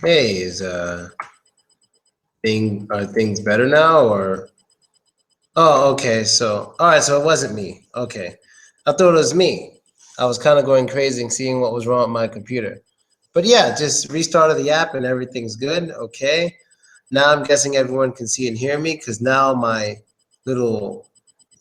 Hey, are things better now or oh okay, so all right, so it wasn't me. Okay. I thought it was me. I was kind of going crazy and seeing what was wrong with my computer. But yeah, just restarted the app and everything's good. Okay. Now I'm guessing everyone can see and hear me because now my little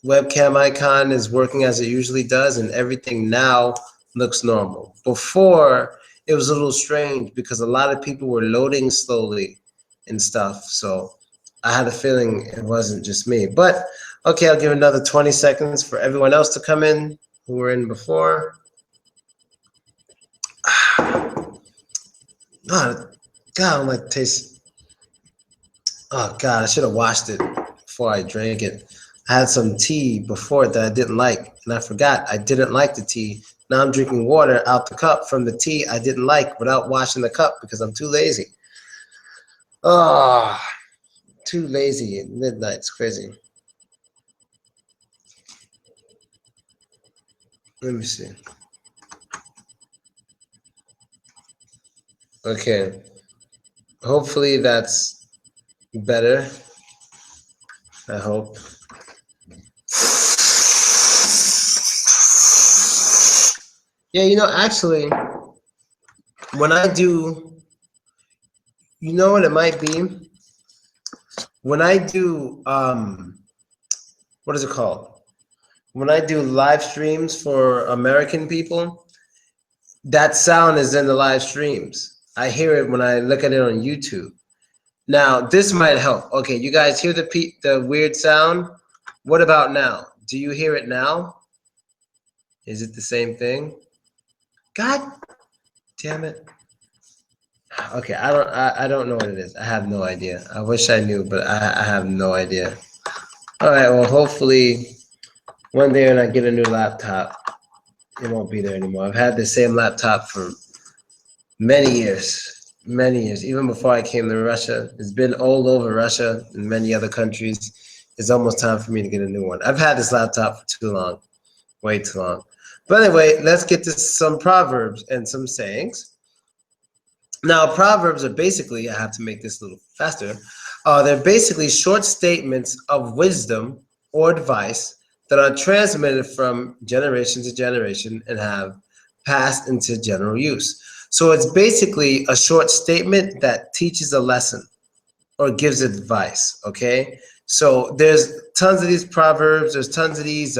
webcam icon is working as it usually does, and everything now looks normal. Before, it was a little strange because a lot of people were loading slowly and stuff. So I had a feeling it wasn't just me. But okay, I'll give another 20 seconds for everyone else to come in who were in before. Oh, God, I don't like the taste. Oh, God, I should have washed it before I drank it. I had some tea before that I didn't like, and I forgot I didn't like the tea. Now I'm drinking water out the cup from the tea I didn't like without washing the cup because I'm too lazy. Oh, too lazy at midnight. It's crazy. Let me see. Okay. Hopefully that's better. I hope. Yeah, actually, when I do, you know what it might be? When I do, what is it called? When I do live streams for American people, that sound is in the live streams. I hear it when I look at it on YouTube. Now, this might help. Okay, you guys hear the weird sound? What about now? Do you hear it now? Is it the same thing? God damn it. Okay, I don't know what it is. I have no idea. I wish I knew, but I have no idea. All right, well, hopefully one day when I get a new laptop, it won't be there anymore. I've had the same laptop for many years, even before I came to Russia. It's been all over Russia and many other countries. It's almost time for me to get a new one. I've had this laptop for too long, way too long. But anyway, let's get to some proverbs and some sayings. Now, proverbs are basically, I have to make this a little faster. They're basically short statements of wisdom or advice that are transmitted from generation to generation and have passed into general use. So it's basically a short statement that teaches a lesson or gives advice. Okay, so there's tons of these proverbs. There's tons of these.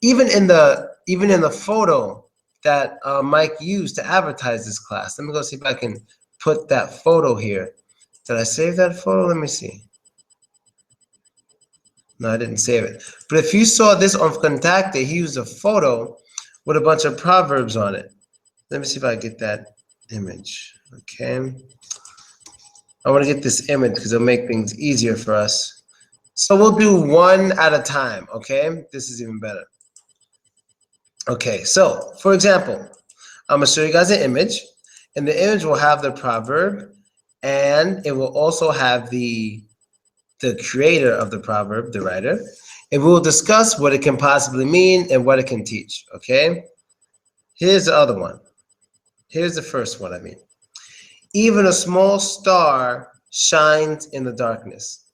Even in the photo that Mike used to advertise this class. Let me go see if I can put that photo here. Did I save that photo? Let me see. No, I didn't save it. But if you saw this on Contacte, he used a photo with a bunch of proverbs on it. Let me see if I get that image. Okay. I want to get this image because it'll make things easier for us. So we'll do one at a time, okay? This is even better. Okay, so for example, I'm going to show you guys an image, and the image will have the proverb, and it will also have the creator of the proverb, the writer, and we'll discuss what it can possibly mean and what it can teach, okay? Here's the other one. Here's the first one, I mean. Even a small star shines in the darkness.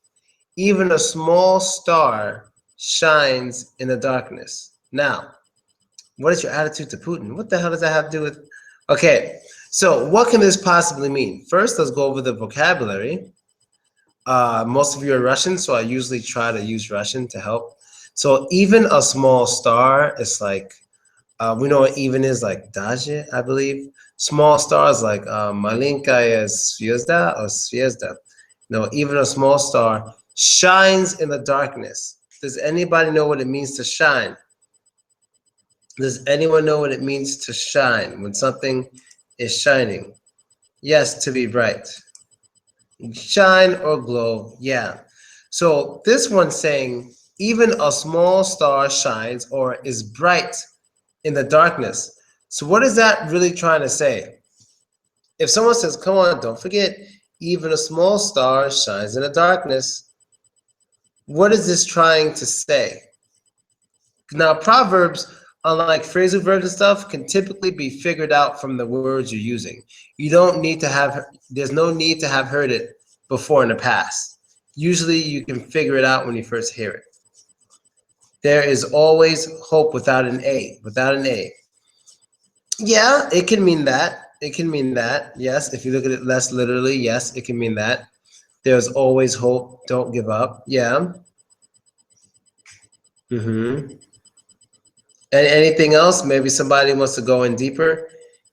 Even a small star shines in the darkness. Now, what is your attitude to Putin? What the hell does that have to do with? Okay, so what can this possibly mean? First, let's go over the vocabulary. Most of you are Russian, so I usually try to use Russian to help. So even a small star is like, we know what even is, like daje, I believe. Small stars like malinkaya zvezda or zvezda. No, even a small star shines in the darkness. Does anybody know what it means to shine? Does anyone know what it means to shine when something is shining? Yes, to be bright. Shine or glow, yeah. So this one's saying even a small star shines or is bright in the darkness. So what is that really trying to say? If someone says, come on, don't forget, even a small star shines in the darkness, what is this trying to say? Now, Proverbs unlike phrasal verbs and stuff, can typically be figured out from the words you're using. You don't need to have, there's no need to have heard it before in the past. Usually you can figure it out when you first hear it. There is always hope without an A, without an A. Yeah, it can mean that. It can mean that. Yes, if you look at it less literally, yes, it can mean that. There's always hope. Don't give up. Yeah. Mm-hmm. And anything else? Maybe somebody wants to go in deeper.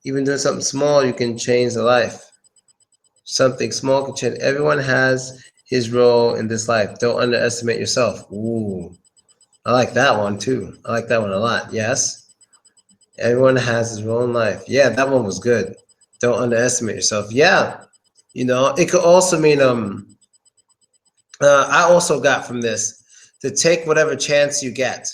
Even doing something small, you can change the life. Something small can change. Everyone has his role in this life. Don't underestimate yourself. Ooh, I like that one too. I like that one a lot. Yes. Everyone has his role in life. Yeah, that one was good. Don't underestimate yourself. Yeah. It could also mean I also got from this to take whatever chance you get.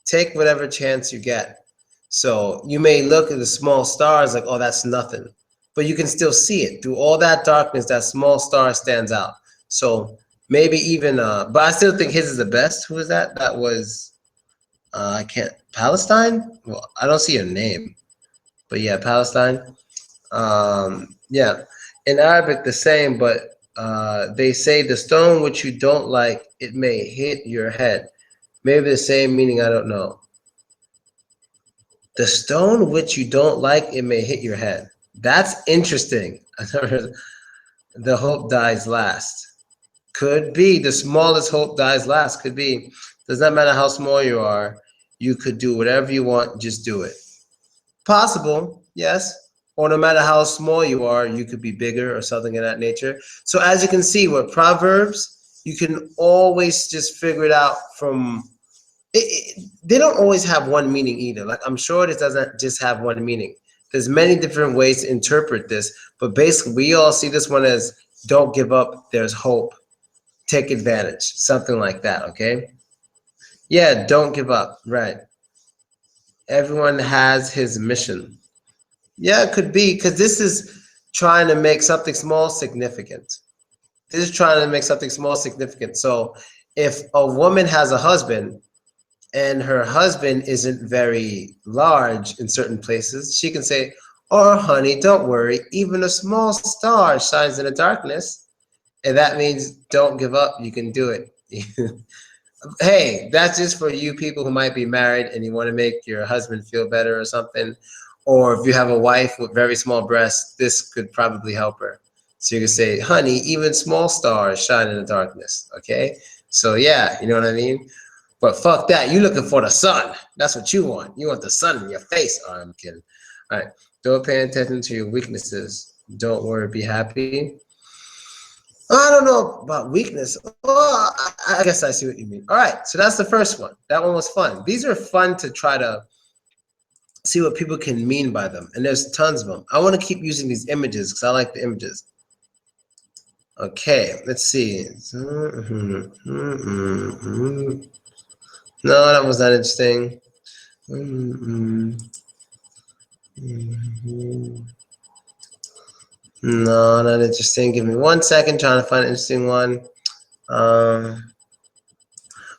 Take whatever chance you get. So you may look at the small stars like, oh, that's nothing. But you can still see it. Through all that darkness, that small star stands out. So maybe even, but I still think his is the best. Who was that? That was, I can't, Palestine? Well, I don't see your name. But yeah, Palestine. Yeah. In Arabic, the same, but they say the stone which you don't like, it may hit your head. Maybe the same meaning, I don't know. The stone which you don't like, it may hit your head. That's interesting. The hope dies last. Could be the smallest hope dies last. Could be. Does not matter how small you are. You could do whatever you want. Just do it. Possible, yes. Or no matter how small you are, you could be bigger or something of that nature. So as you can see, with Proverbs, you can always just figure it out from they don't always have one meaning either. Like I'm sure this doesn't just have one meaning. There's many different ways to interpret this, but basically we all see this one as don't give up, there's hope, take advantage, something like that, okay? Yeah, don't give up, right. Everyone has his mission. Yeah, it could be, because this is trying to make something small significant. This is trying to make something small significant. So if a woman has a husband, and her husband isn't very large in certain places, she can say, oh, honey, don't worry. Even a small star shines in the darkness. And that means don't give up. You can do it. Hey, that's just for you people who might be married and you want to make your husband feel better or something. Or if you have a wife with very small breasts, this could probably help her. So you can say, honey, even small stars shine in the darkness. Okay? So yeah, you know what I mean? But fuck that. You looking for the sun. That's what you want. You want the sun in your face. Oh, I'm kidding. All right. Don't pay attention to your weaknesses. Don't worry. Be happy. I don't know about weakness. Oh, I guess I see what you mean. All right. So that's the first one. That one was fun. These are fun to try to see what people can mean by them. And there's tons of them. I want to keep using these images because I like the images. Okay. Let's see. No, that was not interesting. No, not interesting. Give me 1 second, trying to find an interesting one.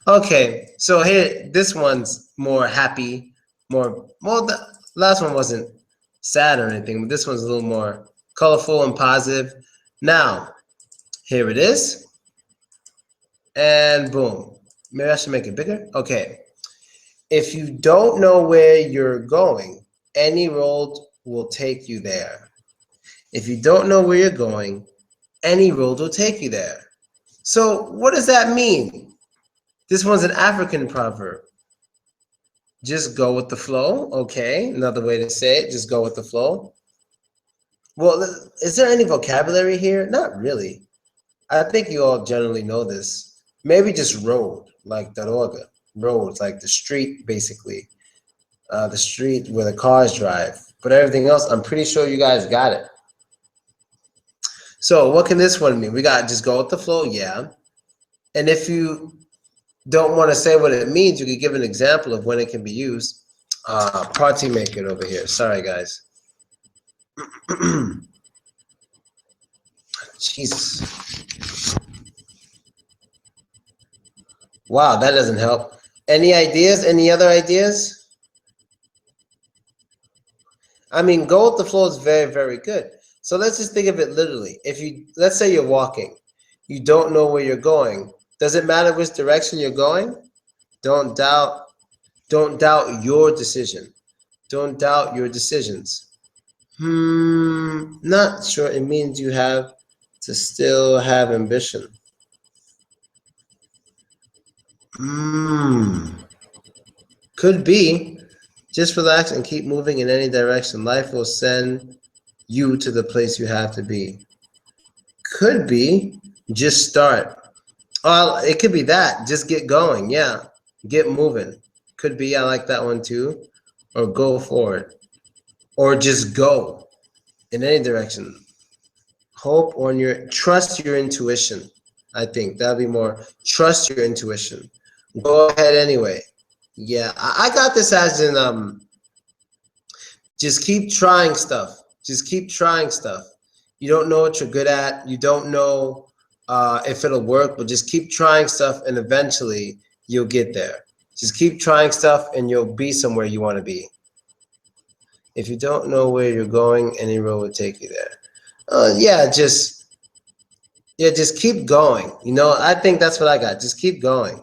Okay, so here, this one's more happy, well, the last one wasn't sad or anything, but this one's a little more colorful and positive. Now, here it is, and boom. Maybe I should make it bigger. Okay. If you don't know where you're going, any road will take you there. If you don't know where you're going, any road will take you there. So what does that mean? This one's an African proverb. Just go with the flow. Okay, another way to say it, just go with the flow. Well, is there any vocabulary here? Not really. I think you all generally know this. Maybe just road, like daroga. Road, like the street, basically. The street where the cars drive. But everything else, I'm pretty sure you guys got it. So what can this one mean? We got just go with the flow, yeah. And if you don't want to say what it means, you could give an example of when it can be used. Party maker over here. Sorry, guys. Jesus. Wow, that doesn't help. Any ideas? Any other ideas? I mean, go with the flow is very, very good. So let's just think of it literally. If you, let's say you're walking, you don't know where you're going. Does it matter which direction you're going? Don't doubt, don't doubt your decision. Don't doubt your decisions. Not sure. It means you have to still have ambition. Could be. Just relax and keep moving in any direction. Life will send you to the place you have to be. Could be. Just start. Well, it could be that. Just get going. Yeah. Get moving. Could be. I like that one too. Or go forward. Or just go in any direction. Hope on your, trust your intuition. I think that'd be more, trust your intuition. Go ahead anyway. Yeah, I got this as in just keep trying stuff. Just keep trying stuff. You don't know what you're good at. You don't know if it'll work, but just keep trying stuff, and eventually you'll get there. Just keep trying stuff, and you'll be somewhere you want to be. If you don't know where you're going, any road will take you there. Just keep going. I think that's what I got. Just keep going.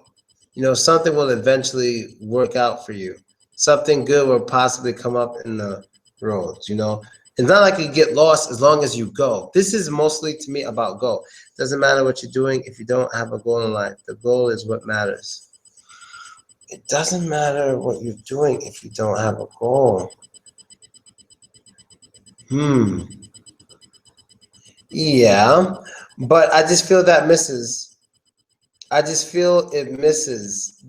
Something will eventually work out for you. Something good will possibly come up in the roads. It's not like you get lost as long as you go. This is mostly to me about go. Doesn't matter what you're doing if you don't have a goal in life. The goal is what matters. It doesn't matter what you're doing if you don't have a goal. Yeah, but I just feel that misses. I just feel it misses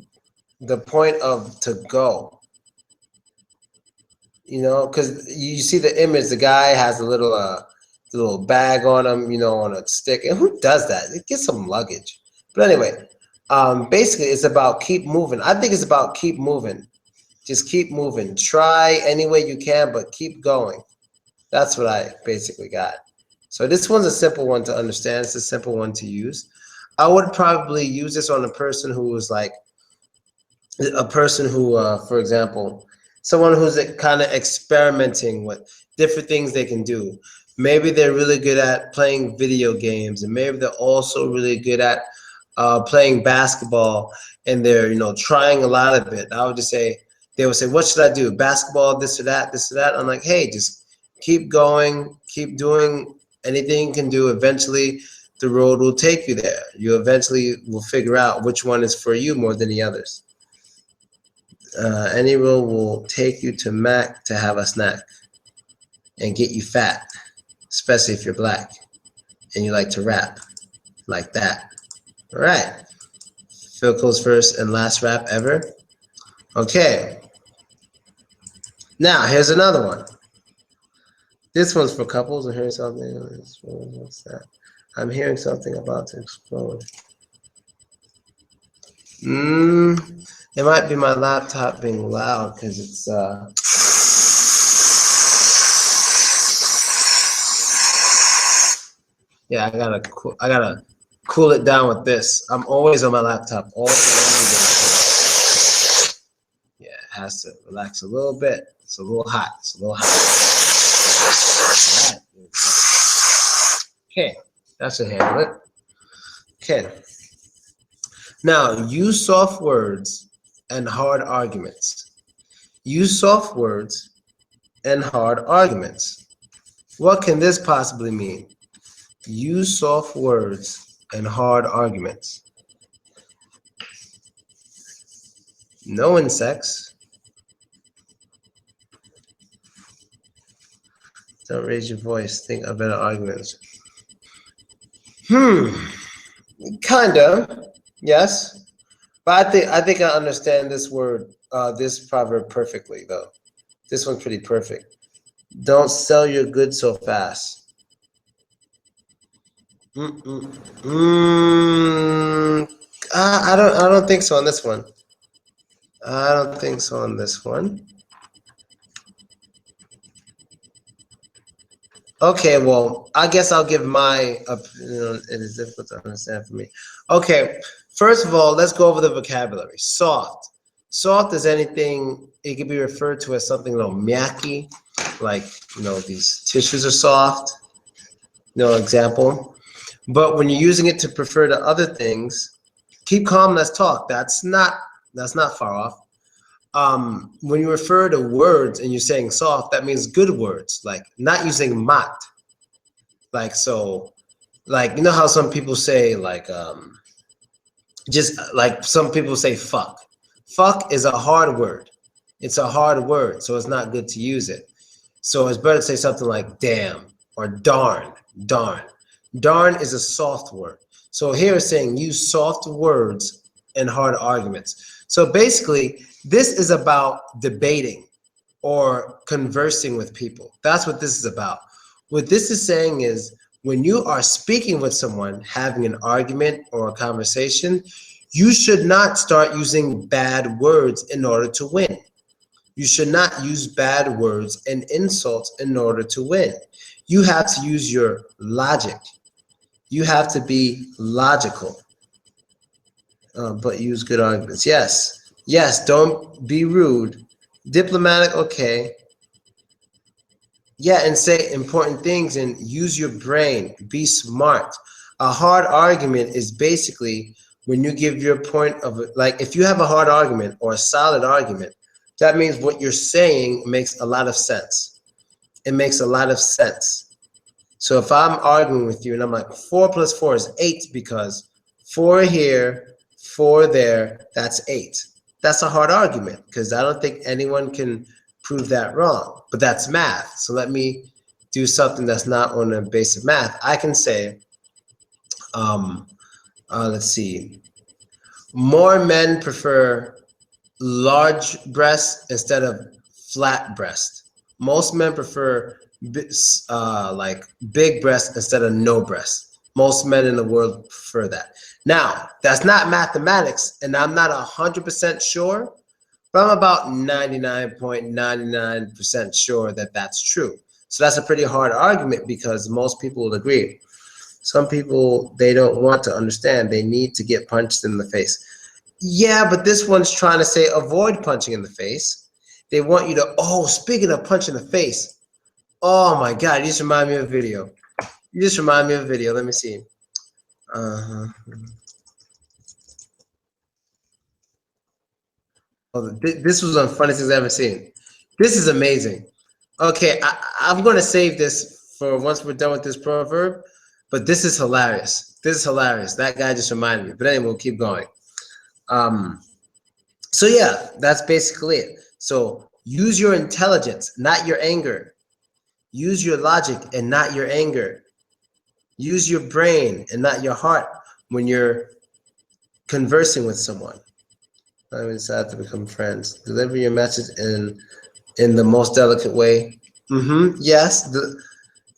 the point of to go. Because you see the image, the guy has a little bag on him, on a stick. And who does that? It gets some luggage. But anyway, basically it's about keep moving. I think it's about keep moving. Just keep moving. Try any way you can, but keep going. That's what I basically got. So this one's a simple one to understand. It's a simple one to use. I would probably use this on a person who was like, for example, someone who's kind of experimenting with different things they can do. Maybe they're really good at playing video games, and maybe they're also really good at playing basketball, and they're trying a lot of it. They would say, what should I do? Basketball, this or that, this or that. I'm like, hey, just keep going, keep doing anything you can do. Eventually, the road will take you there. You eventually will figure out which one is for you more than the others. Any road will take you to Mac to have a snack and get you fat, especially if you're black and you like to rap like that. All right. Phil Cole's first and last rap ever. Okay. Now, here's another one. This one's for couples. I'm hearing something. What's that? I'm hearing something about to explode. It might be my laptop being loud because it's yeah, I gotta cool it down with this. I'm always on my laptop all the way. Yeah, it has to relax a little bit. It's a little hot. All right. Okay, that should handle it. Okay. Now, use soft words and hard arguments. Use soft words and hard arguments. What can this possibly mean? Use soft words and hard arguments. No insects. Don't raise your voice. Think of better arguments. Kinda. Yes. But I think I understand this word, this proverb perfectly, though. This one's pretty perfect. Don't sell your goods so fast. I don't think so on this one. I don't think so on this one. Okay, well, I guess I'll give my opinion. It is difficult to understand for me. Okay, first of all, let's go over the vocabulary. Soft. Soft is anything, it can be referred to as something a little myacky. like, these tissues are soft, example. But when you're using it to prefer to other things, keep calm, let's talk. That's not far off. When you refer to words and you're saying soft, that means good words, like not using mat. Like, so, like, how some people say, like, just like some people say fuck. Fuck is a hard word. It's a hard word, so it's not good to use it. So it's better to say something like damn or darn. Darn. Darn is a soft word. So here it's saying use soft words in hard arguments. So basically, this is about debating or conversing with people. That's what this is about. What this is saying is when you are speaking with someone, having an argument or a conversation, you should not start using bad words in order to win. You should not use bad words and insults in order to win. You have to use your logic. You have to be logical, but use good arguments. Yes, yes, don't be rude. Diplomatic, okay. Yeah, and say important things and use your brain. Be smart. A hard argument is basically when you give your point of, like, if you have a hard argument or a solid argument, that means what you're saying makes a lot of sense. It makes a lot of sense. So if I'm arguing with you and I'm like 4 plus 4 is 8 because 4 here, 4 there, that's 8. That's a hard argument because I don't think anyone can prove that wrong, but that's math. So let me do something that's not on the base of math. I can say, let's see, more men prefer large breasts instead of flat breast. Most men prefer like big breasts instead of no breasts. Most men in the world prefer that. Now, that's not mathematics, and I'm not 100% sure, but I'm about 99.99% sure that that's true. So that's a pretty hard argument because most people will agree. Some people, they don't want to understand. They need to get punched in the face. Yeah, but this one's trying to say avoid punching in the face. They want you to, speaking of punch in the face. Oh my God, you just remind me of a video. Let me see. This was one of the funniest things I've ever seen. This is amazing. Okay, I'm going to save this for once we're done with this proverb, but this is hilarious. That guy just reminded me. But anyway, we'll keep going. So yeah, that's basically it. So use your intelligence, not your anger. Use your logic and not your anger. Use your brain and not your heart when you're conversing with someone. I decide to become friends. Deliver your message in the most delicate way. Yes,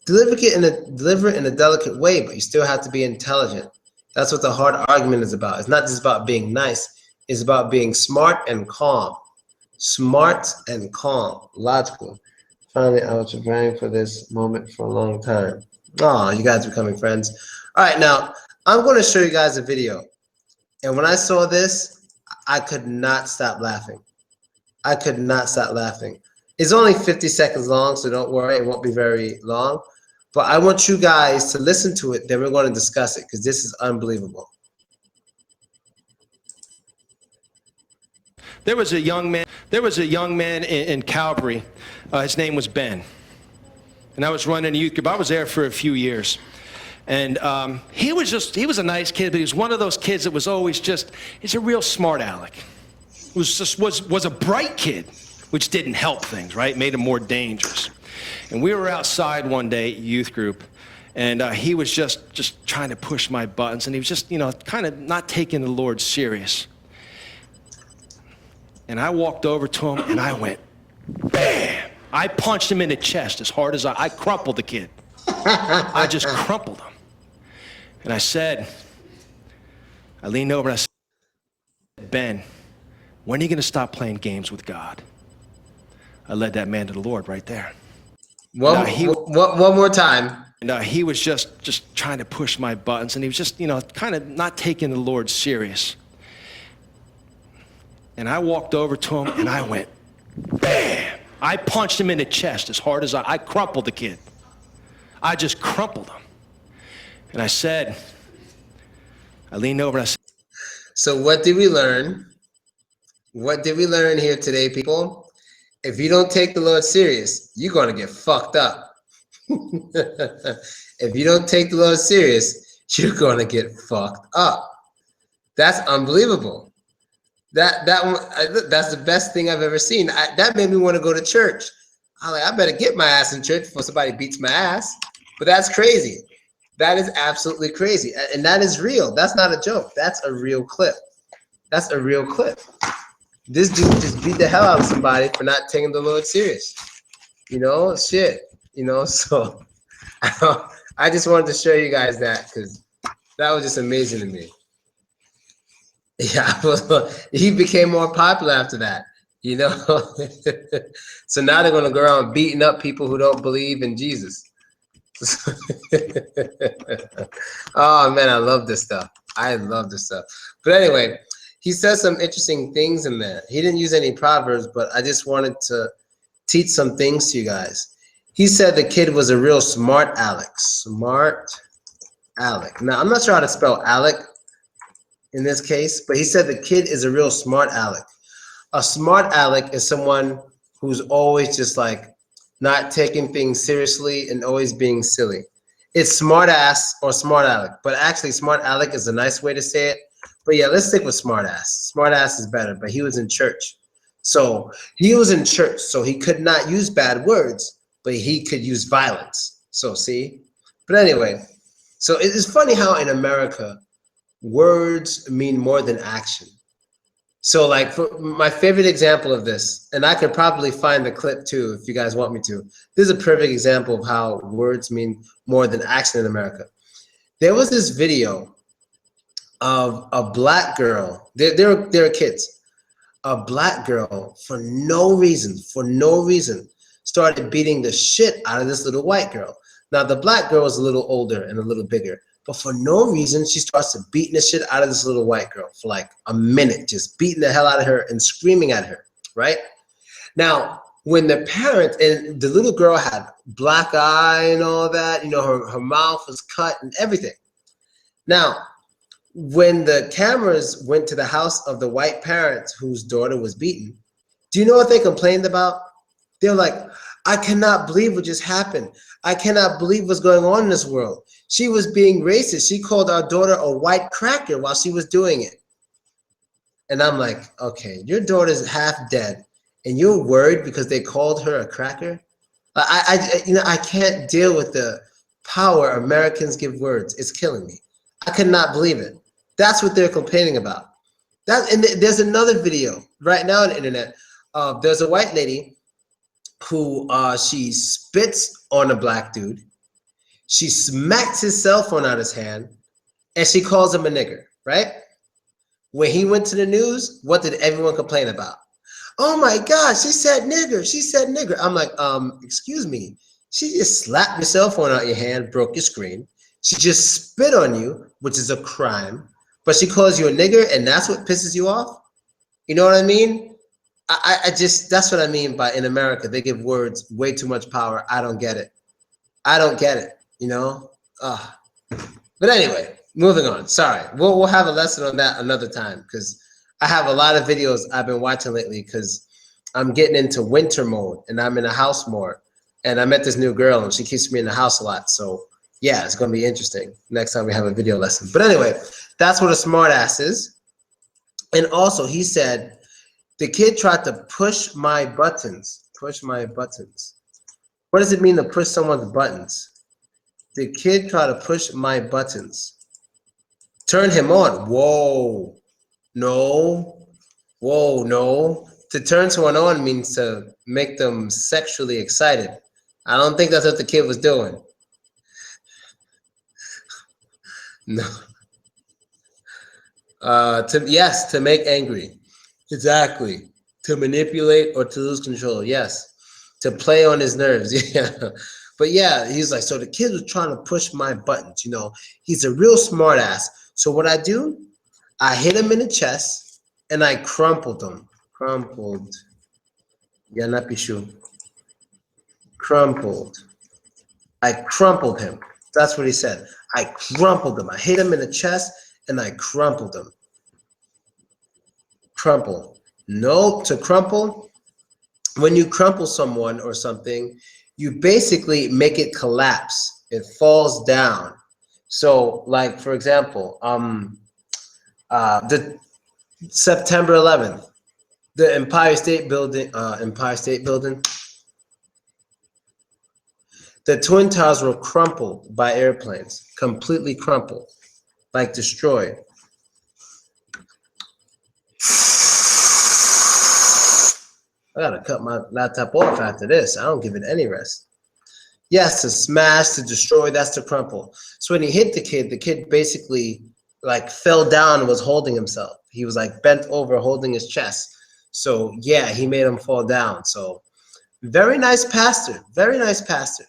deliver it in a delicate way, but you still have to be intelligent. That's what the hard argument is about. It's not just about being nice. It's about being smart and calm. Smart and calm, logical. Finally, I was preparing for this moment for a long time. Oh, you guys are becoming friends. All right, now I'm going to show you guys a video. And when I saw this, I could not stop laughing. It's only 50 seconds long, so don't worry, it won't be very long. But I want you guys to listen to it, then we're going to discuss it because this is unbelievable. There was a young man in Calvary. His name was Ben. And I was running a youth group. I was there for a few years. And he was a nice kid, but he was one of those kids that was always he's a real smart aleck. Was a bright kid, which didn't help things, right? Made him more dangerous. And we were outside one day at youth group, and he was just trying to push my buttons, and he was just, kind of not taking the Lord serious. And I walked over to him, and I went, bam! I punched him in the chest as hard as I crumpled the kid. I just crumpled him. And I leaned over and I said, Ben, when are you going to stop playing games with God? I led that man to the Lord right there. One more time. And he was just trying to push my buttons, and he was just, kind of not taking the Lord serious. And I walked over to him, and I went, bam! I punched him in the chest as hard as I crumpled the kid. I just crumpled him. And I leaned over and I said, So what did we learn? What did we learn here today, people? If you don't take the Lord serious, you're going to get fucked up. If you don't take the Lord serious, you're going to get fucked up. That's unbelievable. That's the best thing I've ever seen. That made me want to go to church. I'm like, I better get my ass in church before somebody beats my ass. But that's crazy. That is absolutely crazy. And that is real. That's not a joke. That's a real clip. That's a real clip. This dude just beat the hell out of somebody for not taking the Lord serious. You know, shit. You know, so I just wanted to show you guys that because that was just amazing to me. Yeah, well, he became more popular after that, you know. So now they're gonna go around beating up people who don't believe in Jesus. Oh man, I love this stuff. I love this stuff. But anyway, he says some interesting things in there. He didn't use any proverbs, but I just wanted to teach some things to you guys. He said the kid was a real smart Alec. Smart Alec. Now, I'm not sure how to spell Alec in this case, but he said the kid is a real smart Alec. A smart Alec is someone who's always just like not taking things seriously and always being silly. It's smart ass or smart Alec, but actually smart Alec is a nice way to say it. But yeah, let's stick with smart ass. Smart ass is better, but he was in church. So he was in church, so he could not use bad words, but he could use violence. So see? But anyway, so it is funny how in America, words mean more than action. So like for my favorite example of this, and I could probably find the clip too if you guys want me to. This is a perfect example of how words mean more than action in America. There was this video of a black girl. They're kids. A black girl for no reason started beating the shit out of this little white girl. Now the black girl was a little older and a little bigger, but for no reason she starts to beating the shit out of this little white girl for like a minute, just beating the hell out of her and screaming at her, right? Now when the parent and the little girl had black eye and all that, you know, her mouth was cut and everything. Now when the cameras went to the house of the white parents whose daughter was beaten, do you know what they complained about? They're like, I cannot believe what just happened. I cannot believe what's going on in this world. She was being racist. She called our daughter a white cracker while she was doing it. And I'm like, okay, your daughter's half dead and you're worried because they called her a cracker? I can't deal with the power Americans give words. It's killing me. I could not believe it. That's what they're complaining about. And there's another video right now on the internet. There's a white lady who she spits on a black dude. She smacks his cell phone out of his hand, and she calls him a nigger, right? When he went to the news, what did everyone complain about? Oh my God, she said nigger, she said nigger. I'm like, excuse me. She just slapped your cell phone out of your hand, broke your screen. She just spit on you, which is a crime, but she calls you a nigger and that's what pisses you off? You know what I mean? I just, that's what I mean by in America, they give words way too much power. I don't get it. I don't get it, you know? But anyway, moving on. Sorry. We'll have a lesson on that another time because I have a lot of videos I've been watching lately because I'm getting into winter mode and I'm in the house more. And I met this new girl and she keeps me in the house a lot. So yeah, it's going to be interesting next time we have a video lesson. But anyway, that's what a smart ass is. And also he said, the kid tried to push my buttons. Push my buttons. What does it mean to push someone's buttons? The kid tried to push my buttons. Turn him on. Whoa. No. Whoa, no. To turn someone on means to make them sexually excited. I don't think that's what the kid was doing. No. Yes, to make angry. Exactly. To manipulate or to lose control. Yes. To play on his nerves. Yeah. But yeah, he's like, so the kid was trying to push my buttons, you know. He's a real smart ass. So what I do, I hit him in the chest and I crumpled him. Crumpled. Yeah, not be sure. Crumpled. I crumpled him. That's what he said. I crumpled him. I hit him in the chest and I crumpled him. Crumple. No, to crumple, when you crumple someone or something, you basically make it collapse. It falls down. So, like for example, the September 11th, the Empire State Building, the Twin Towers were crumpled by airplanes, completely crumpled, like destroyed. I gotta cut my laptop off after this. I don't give it any rest. Yes, to smash, to destroy, that's to crumple. So when he hit the kid basically like fell down and was holding himself. He was like bent over holding his chest. So yeah, he made him fall down. So very nice pastor, very nice pastor.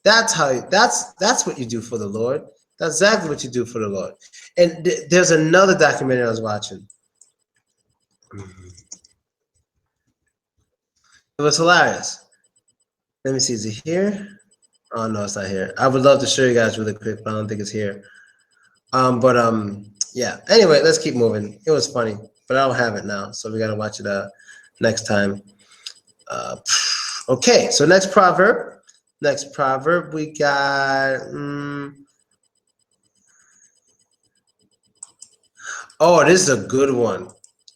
That's what you do for the Lord. That's exactly what you do for the Lord. And there's another documentary I was watching. It was hilarious. Let me see, is it here? Oh no, it's not here. I would love to show you guys really quick, but I don't think it's here. Yeah. Anyway, let's keep moving. It was funny, but I don't have it now, so we gotta watch it next time. Okay, so next proverb. Next proverb we got. Oh, this is a good one.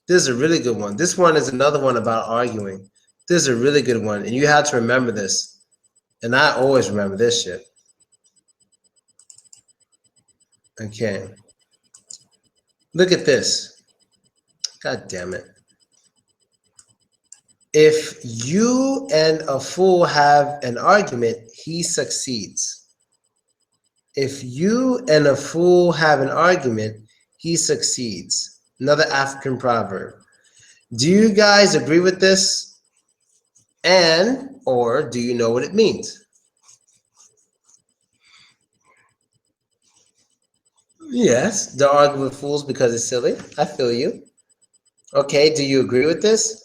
This is a really good one. This one is another one about arguing. This is a really good one, and you have to remember this. And I always remember this shit. Okay. Look at this. God damn it. If you and a fool have an argument, he succeeds. If you and a fool have an argument, he succeeds. Another African proverb. Do you guys agree with this? And, or do you know what it means? Yes, don't argue with fools because it's silly. I feel you. Okay, do you agree with this?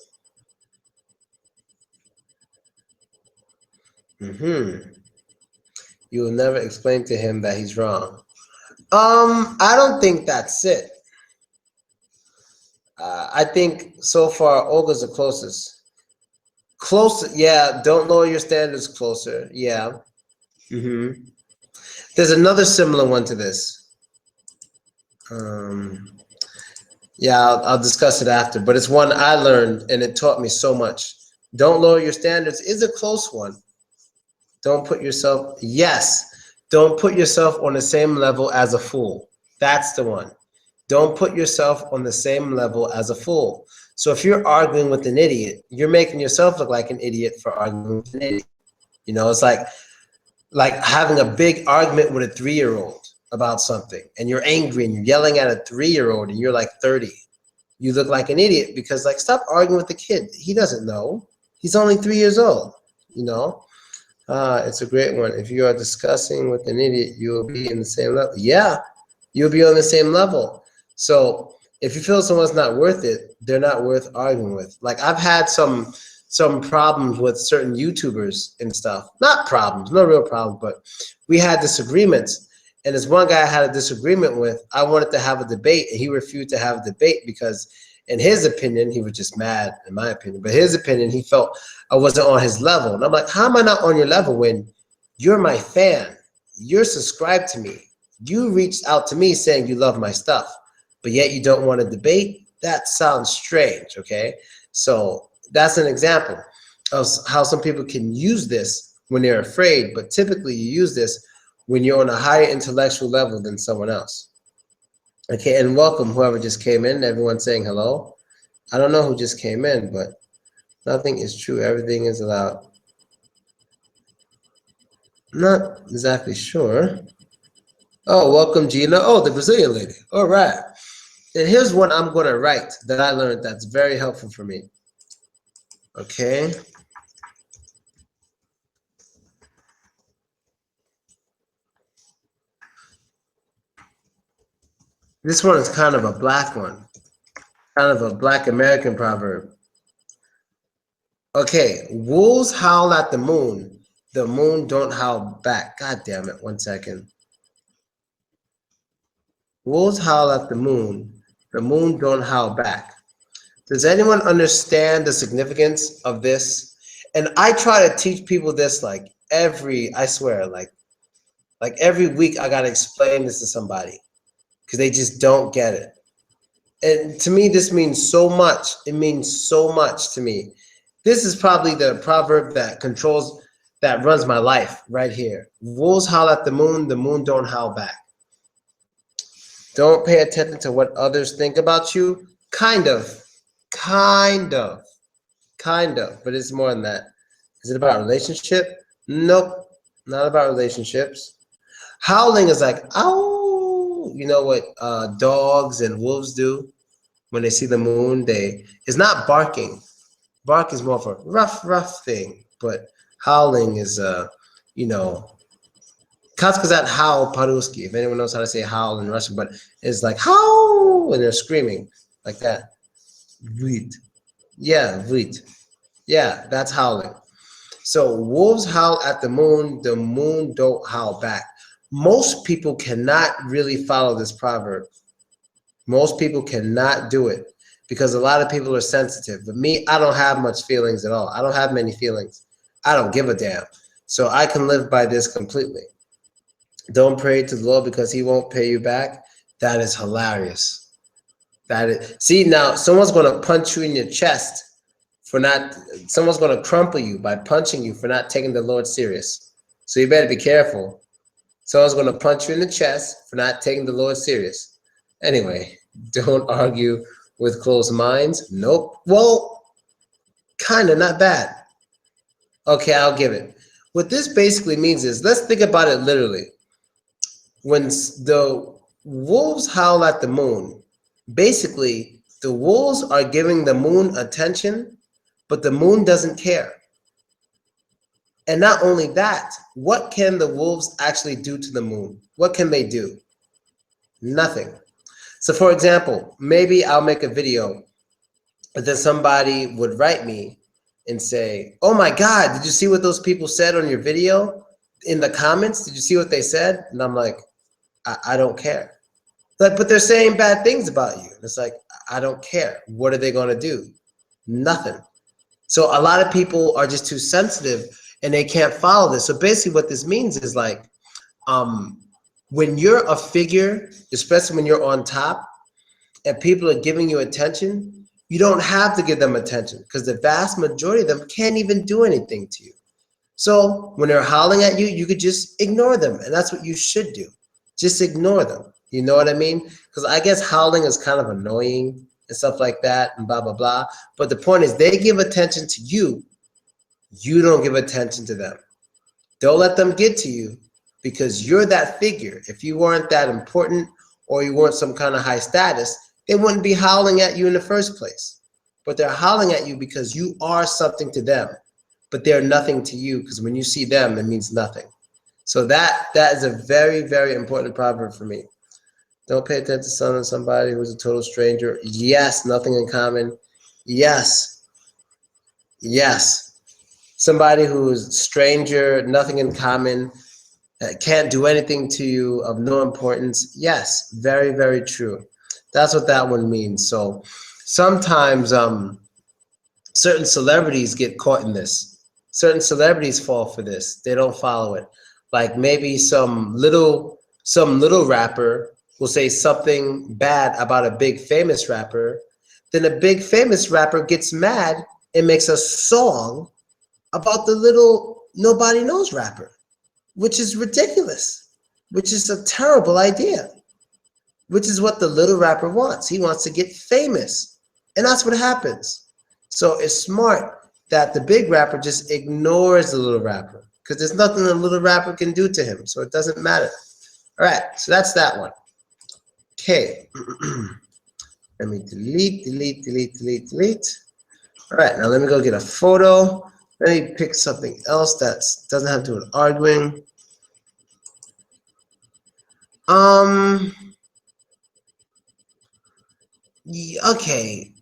You will never explain to him that he's wrong. I don't think that's it. I think so far Olga's the closest. Closer, yeah. Don't lower your standards. Closer, yeah. There's another similar one to this. Yeah, I'll discuss it after, but it's one I learned and it taught me so much. Don't lower your standards is a close one. Don't put yourself, yes, don't put yourself on the same level as a fool. That's the one. Don't put yourself on the same level as a fool. So if you're arguing with an idiot, you're making yourself look like an idiot for arguing with an idiot. You know, it's like having a big argument with a 3-year-old about something, and you're angry and you're yelling at a 3-year-old and you're like 30. You look like an idiot because, like, stop arguing with the kid. He doesn't know. He's only 3 years old, you know? It's a great one. If you are discussing with an idiot, you will be in the same level. Yeah, you'll be on the same level. So if you feel someone's not worth it, they're not worth arguing with. Like, I've had some problems with certain YouTubers and stuff. Not problems, no real problems, but we had disagreements. And this one guy I had a disagreement with, I wanted to have a debate, and he refused to have a debate because, in his opinion, he was just mad, in my opinion. But his opinion, he felt I wasn't on his level. And I'm like, how am I not on your level when you're my fan? You're subscribed to me. You reached out to me saying you love my stuff, but yet you don't want to debate? That sounds strange, okay? So that's an example of how some people can use this when they're afraid, but typically you use this when you're on a higher intellectual level than someone else. Okay, and welcome whoever just came in, everyone saying hello. I don't know who just came in, but nothing is true, everything is allowed. Not exactly sure. Oh, welcome Gina. Oh, the Brazilian lady. All right. And here's one I'm going to write that I learned that's very helpful for me. Okay. This one is kind of a black one, kind of a black American proverb. Okay, wolves howl at the moon, the moon don't howl back. God damn it, 1 second. Wolves howl at the moon don't howl back. Does anyone understand the significance of this? And I try to teach people this I swear, like every week I gotta explain this to somebody because they just don't get it. And to me, this means so much. It means so much to me. This is probably the proverb that runs my life right here. Wolves howl at the moon don't howl back. Don't pay attention to what others think about you. Kind of, but it's more than that. Is it about relationship? Nope, not about relationships. Howling is like, ow. You know what dogs and wolves do when they see the moon? It's not barking. Bark is more of a rough thing, but howling is you know, Kazakh howl paruski. If anyone knows how to say howl in Russian, but it's like howl when they're screaming like that. Vit. Yeah, vit. Yeah, that's howling. So wolves howl at the moon don't howl back. Most people cannot really follow this proverb. Most people cannot do it because a lot of people are sensitive. But me, I don't have much feelings at all. I don't have many feelings. I don't give a damn. So I can live by this completely. Don't pray to the Lord because he won't pay you back. That is hilarious. See, now someone's going to punch you in your chest for not, someone's going to crumple you by punching you for not taking the Lord serious. So you better be careful. Someone's going to punch you in the chest for not taking the Lord serious. Anyway, don't argue with closed minds. Nope. Well, kind of not bad. Okay, I'll give it. What this basically means is, let's think about it literally. When the wolves howl at the moon, basically the wolves are giving the moon attention, but the moon doesn't care. And not only that, what can the wolves actually do to the moon? What can they do? Nothing. So for example, maybe I'll make a video, but then somebody would write me and say, oh my God, did you see what those people said on your video? In the comments, did you see what they said? And I'm like, I don't care. Like, but they're saying bad things about you. It's like, I don't care. What are they going to do? Nothing. So a lot of people are just too sensitive and they can't follow this. So basically what this means is like, when you're a figure, especially when you're on top and people are giving you attention, you don't have to give them attention because the vast majority of them can't even do anything to you. So when they're howling at you, you could just ignore them. And that's what you should do. Just ignore them. You know what I mean? Because I guess howling is kind of annoying and stuff like that and blah, blah, blah. But the point is they give attention to you. You don't give attention to them. Don't let them get to you because you're that figure. If you weren't that important or you weren't some kind of high status, they wouldn't be howling at you in the first place. But they're howling at you because you are something to them, but they're nothing to you because when you see them, it means nothing. So that is a very, very important proverb for me. Don't pay attention to somebody who's a total stranger. Yes, nothing in common. Yes. Somebody who's stranger, nothing in common, can't do anything to you, of no importance. Yes, very, very true. That's what that one means. So sometimes certain celebrities get caught in this. Certain celebrities fall for this. They don't follow it. Like maybe some little rapper will say something bad about a big famous rapper. Then a big famous rapper gets mad and makes a song about the little nobody knows rapper, which is ridiculous, which is a terrible idea, which is what the little rapper wants. He wants to get famous. And that's what happens. So it's smart that the big rapper just ignores the little rapper because there's nothing the little rapper can do to him. So it doesn't matter. All right, so that's that one. Okay. Let me delete. All right, now let me go get a photo. Let me pick something else that doesn't have to do with arguing. Okay.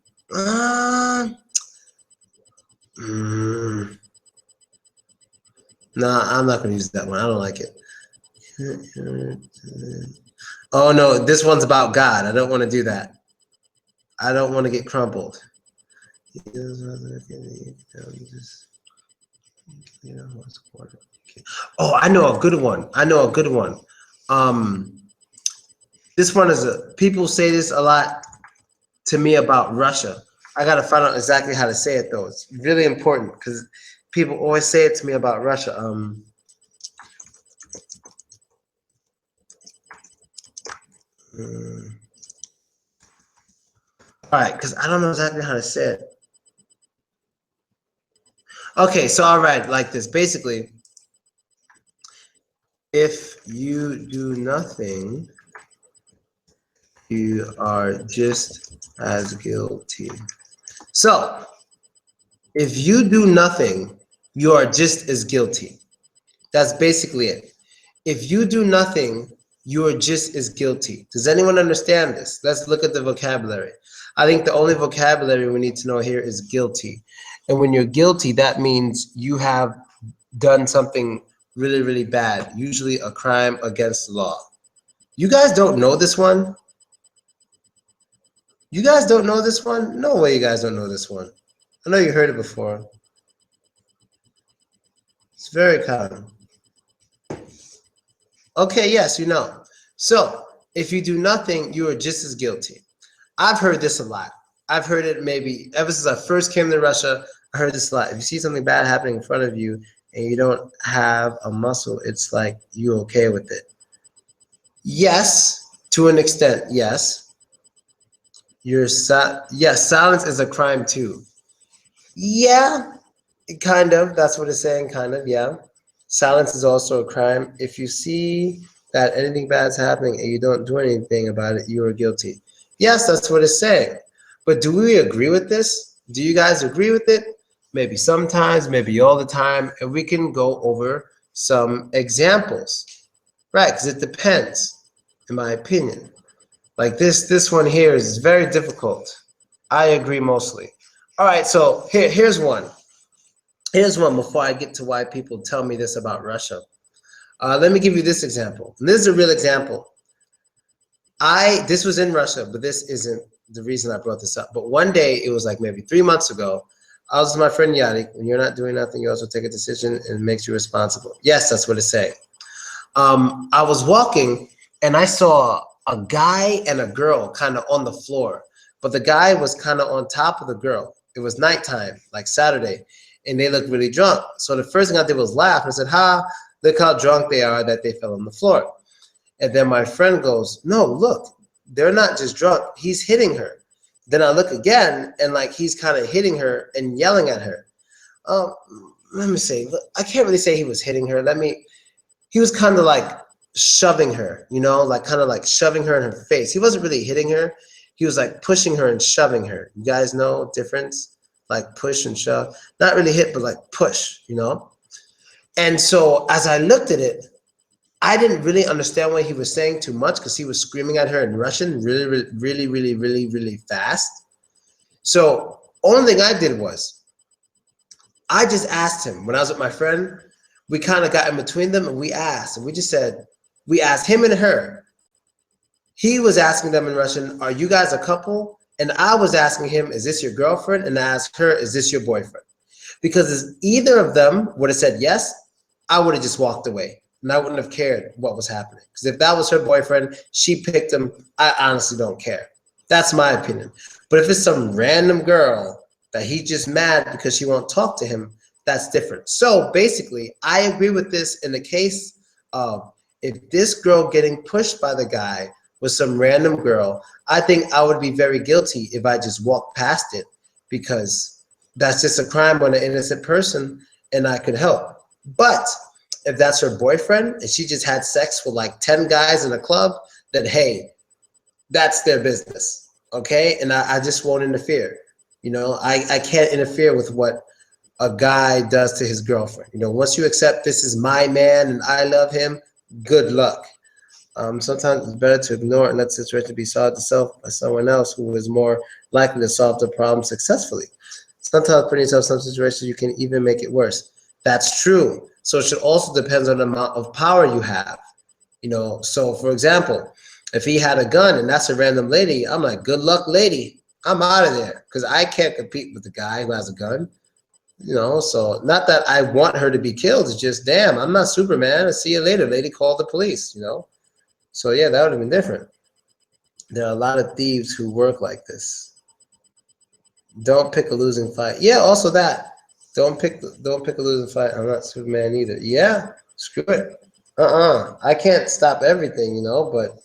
Nah, I'm not gonna use that one. I don't like it. Oh no, this one's about God. I don't want to do that. I don't want to get crumpled. Oh, I know a good one. I know a good one. Um, this one is people say this a lot to me about Russia. I gotta find out exactly how to say it though. It's really important because people always say it to me about Russia. All right, because I don't know exactly how to say it. Okay, so all right, like this. Basically, if you do nothing, you are just as guilty. So, if you do nothing, you are just as guilty. That's basically it. If you do nothing, you are just as guilty. Does anyone understand this? Let's look at the vocabulary. I think the only vocabulary we need to know here is guilty. And when you're guilty, that means you have done something really, really bad, usually a crime against the law. You guys don't know this one? You guys don't know this one? No way you guys don't know this one. I know you heard it before. It's very common. Okay, yes, you know. So, if you do nothing, you are just as guilty. I've heard this a lot. I've heard it maybe ever since I first came to Russia. I heard this a lot. If you see something bad happening in front of you and you don't have a muscle, it's like you're okay with it. Yes, to an extent, yes. Yes, silence is a crime too. Yeah, kind of. That's what it's saying, kind of, yeah. Silence is also a crime. If you see that anything bad is happening and you don't do anything about it, you are guilty. Yes, that's what it's saying. But do we agree with this? Do you guys agree with it? Maybe sometimes, maybe all the time, and we can go over some examples. Right, because it depends, in my opinion. Like this one here is very difficult. I agree mostly. All right, so here's one. Here's one before I get to why people tell me this about Russia. Let me give you this example. And this is a real example. This was in Russia, but this isn't the reason I brought this up. But one day, it was like maybe 3 months ago, I was with my friend Yadi. When you're not doing nothing, you also take a decision and it makes you responsible. Yes, that's what it's saying. I was walking and I saw a guy and a girl kind of on the floor, but the guy was kind of on top of the girl. It was nighttime, like Saturday, and they looked really drunk. So the first thing I did was laugh and I said, "Ha, look how drunk they are that they fell on the floor." And then my friend goes, "No, look, they're not just drunk. He's hitting her." Then I look again and like he's kind of hitting her and yelling at her. Um, Let me see. I can't really say he was hitting her. He was kind of like shoving her, like kind of like shoving her in her face. He wasn't really hitting her. He was like pushing her and shoving her. You guys know difference? Like push and shove. Not really hit, but like push. And so as I looked at it, I didn't really understand what he was saying too much because he was screaming at her in Russian really, really, really, really, really, really fast. So only thing I did was I just asked him when I was with my friend. We kind of got in between them and we asked, and we asked him and her. He was asking them in Russian, "Are you guys a couple?" And I was asking him, "Is this your girlfriend?" And I asked her, "Is this your boyfriend?" Because if either of them would have said yes, I would have just walked away and I wouldn't have cared what was happening. Because if that was her boyfriend, she picked him, I honestly don't care. That's my opinion. But if it's some random girl that he's just mad because she won't talk to him, that's different. So basically, I agree with this in the case of if this girl getting pushed by the guy was some random girl, I think I would be very guilty if I just walked past it because that's just a crime on an innocent person and I could help. But if that's her boyfriend and she just had sex with like 10 guys in a club, then hey, that's their business. Okay. And I just won't interfere. I can't interfere with what a guy does to his girlfriend. Once you accept this is my man and I love him, good luck. Sometimes it's better to ignore and let the situation be solved itself by someone else who is more likely to solve the problem successfully. Sometimes putting yourself in some situations, you can even make it worse. That's true. So it should also depend on the amount of power you have. So for example, if he had a gun and that's a random lady, I'm like, good luck, lady. I'm out of there because I can't compete with the guy who has a gun. So not that I want her to be killed. It's just, damn, I'm not Superman. I'll see you later, lady. Call the police. So yeah, that would have been different. There are a lot of thieves who work like this. Don't pick a losing fight. Yeah, also that. Don't pick a losing fight. I'm not Superman either. Yeah, screw it. I can't stop everything, but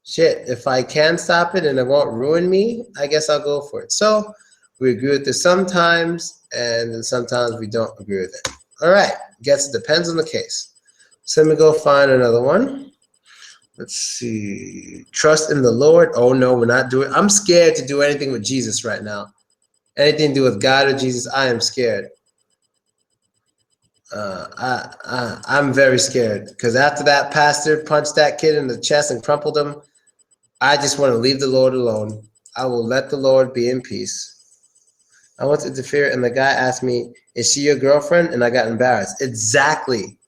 shit, if I can stop it and it won't ruin me, I guess I'll go for it. So we agree with this sometimes, and then sometimes we don't agree with it. All right, guess it depends on the case. So let me go find another one. Let's see. Trust in the Lord. Oh no, we're not doing. I'm scared to do anything with Jesus right now. Anything to do with God or Jesus, I am scared. I'm very scared because after that pastor punched that kid in the chest and crumpled him, I just want to leave the Lord alone. I will let the Lord be in peace. I want to interfere, and the guy asked me, "Is she your girlfriend?" And I got embarrassed. Exactly.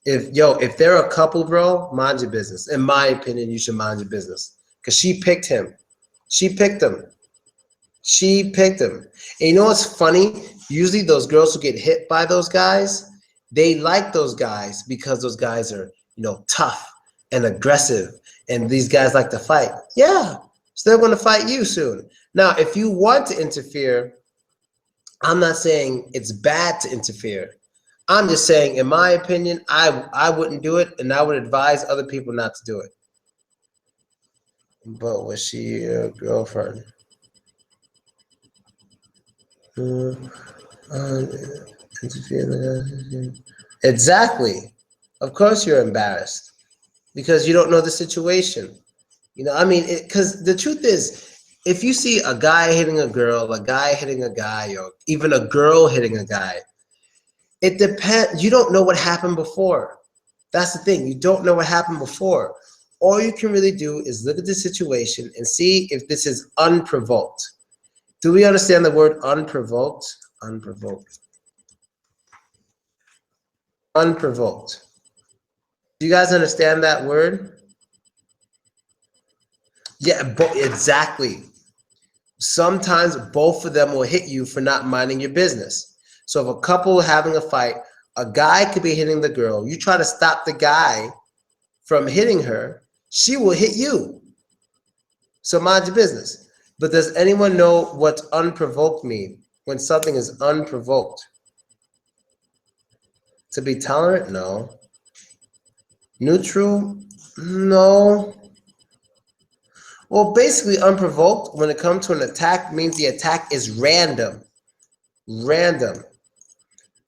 If they're a couple, bro, mind your business. In my opinion, you should mind your business because she picked him. She picked him. She picked him. And you know what's funny? Usually those girls who get hit by those guys, they like those guys because those guys are, tough and aggressive. And these guys like to fight. Yeah, so they're going to fight you soon. Now, if you want to interfere, I'm not saying it's bad to interfere. I'm just saying, in my opinion, I wouldn't do it, and I would advise other people not to do it. But was she your girlfriend? Exactly. Of course you're embarrassed because you don't know the situation. Because the truth is, if you see a guy hitting a girl, a guy hitting a guy, or even a girl hitting a guy, it depends. You don't know what happened before. That's the thing. You don't know what happened before. All you can really do is look at the situation and see if this is unprovoked. Do we understand the word unprovoked? Unprovoked. Unprovoked. Do you guys understand that word? Yeah, exactly. Sometimes both of them will hit you for not minding your business. So if a couple having a fight, a guy could be hitting the girl. You try to stop the guy from hitting her, she will hit you. So mind your business. But does anyone know what unprovoked mean? When something is unprovoked? To be tolerant? No. Neutral? No. Well, basically, unprovoked, when it comes to an attack, means the attack is random. Random.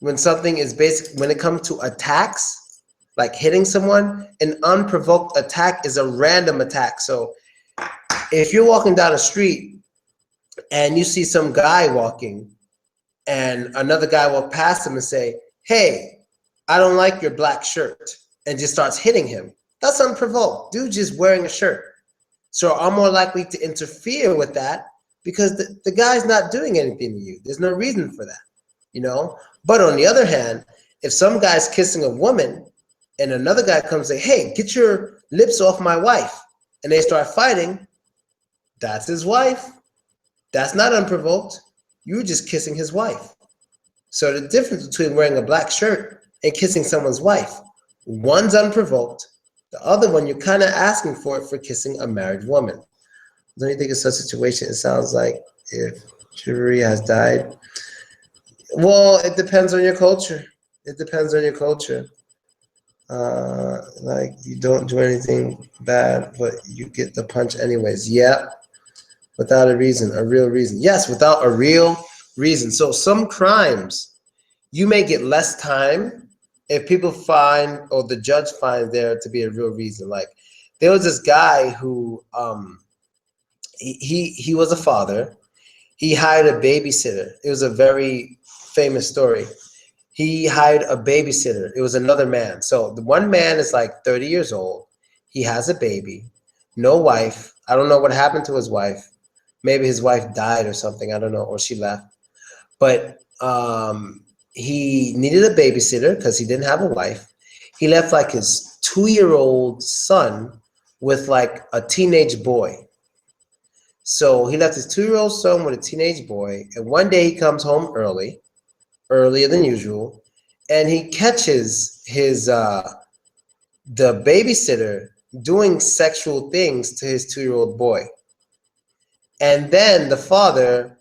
When something is when it comes to attacks, like hitting someone, an unprovoked attack is a random attack. So if you're walking down the street and you see some guy walking and another guy walk past him and say, "Hey, I don't like your black shirt," and just starts hitting him, that's unprovoked. Dude just wearing a shirt. So I'm more likely to interfere with that because the guy's not doing anything to you. There's no reason for that. But on the other hand, if some guy's kissing a woman and another guy comes and say, "Hey, get your lips off my wife," and they start fighting, that's his wife. That's not unprovoked. You were just kissing his wife. So the difference between wearing a black shirt and kissing someone's wife, one's unprovoked, the other one you're kind of asking for it for kissing a married woman. Don't you think in such a situation it sounds like if chivalry has died? Well, it depends on your culture. It depends on your culture. Like you don't do anything bad, but you get the punch anyways. Yeah, without a reason, a real reason. Yes, without a real reason. So some crimes, you may get less time if people find or the judge finds there to be a real reason. Like there was this guy who he was a father. He hired a babysitter. It was a very famous story. He hired a babysitter. It was another man. So the one man is like 30 years old. He has a baby, no wife. I don't know what happened to his wife. Maybe his wife died or something. I don't know, or she left. But he needed a babysitter because he didn't have a wife. He left like his 2-year-old son with like a teenage boy. So he left his 2-year-old son with a teenage boy, and one day he comes home earlier than usual, and he catches his the babysitter doing sexual things to his 2-year-old boy. And then the father